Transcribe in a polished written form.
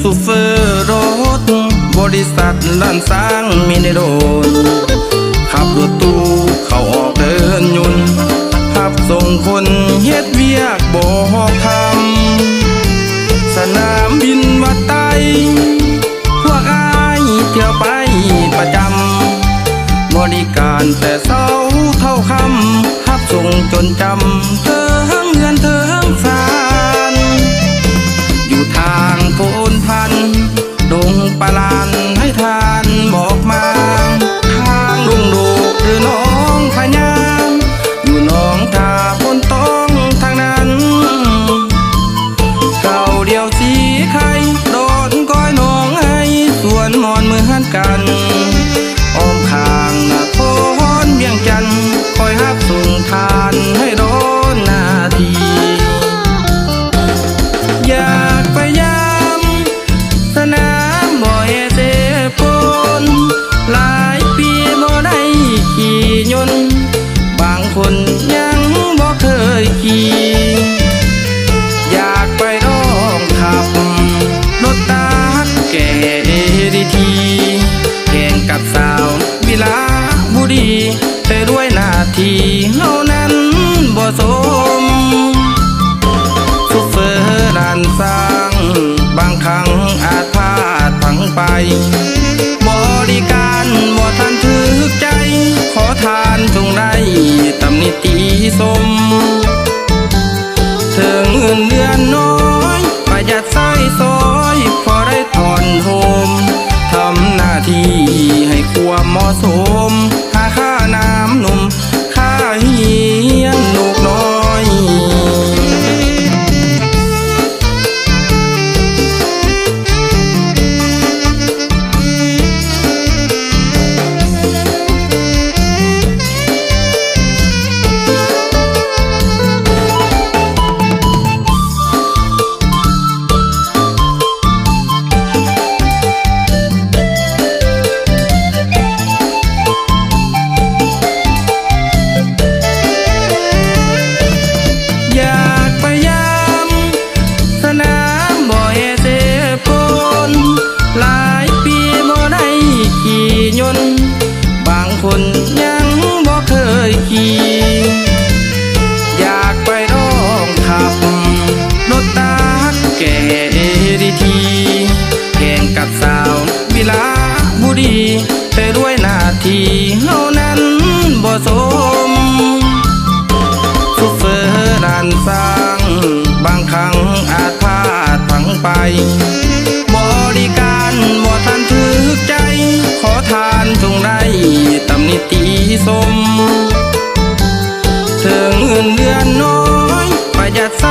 ซูเฟอร์รถบริษัทล้านสร้างมีในโดนขับรถตู้เข้าออกเดินยุนขับส่งคนเฮ็ดเวียกบ่คำสนามบินวัดไตพวกอายเที่ยวไปประจำบริการแต่เช้าเท่าค่ำขับส่งจนจำเธอทั้งเงินเธอทั้งสารอยู่ทางโพนพันดงปลาลานให้ทานบอกมาทางลุงดูหรือน้องพญามอยู่น้องทาบนต้องทางนั้นเก่าเดียวสีไข่โดนก้อยน้องให้ส่วนมอนเหมือนกันอ้อมข้างหน้าโพนเวียงจันทร์คอยฮับส่งทานให้โดนนาทีอยากไปยามสนามบ่อยเตะปนหลายปีบ่ได้ขี่ยนต์บางคนยังบ่เคยขี่อยากไปลองขับรถตาแก่ดีทีแข่งกับสาววิลาบุรีแต่ด้วยหน้าที่เฮานั้นบ่สมซูเฟอร์ล้านสร้างบางครั้งอาจพลาดพลั้งไปบริการบ่ทันถึกใจขอทานจงได้ตำหนิติสมถึงเงินเดือนน้อยประหยัดใช้ซอยพอได้ถอนโฮมทำหน้าที่ให้ความเหมาะสมหาค่าน้ำนมค่าเฮียนลูกน้อยบางคนยังบ่เคยขี่อยากไปลองขับรถตาแก่ดีทีแข่งกับสาววิลาบุรีแต่ด้วยหน้าที่เฮานั้นบ่สมซูเฟอร์ล้านสร้างบางครั้งอาจพลาดพลั้งไปบริการบ่ทันถึกใจขอทานจงได้ตำหนิติสมถึงเงินเดือนน้อยประหยัดใช้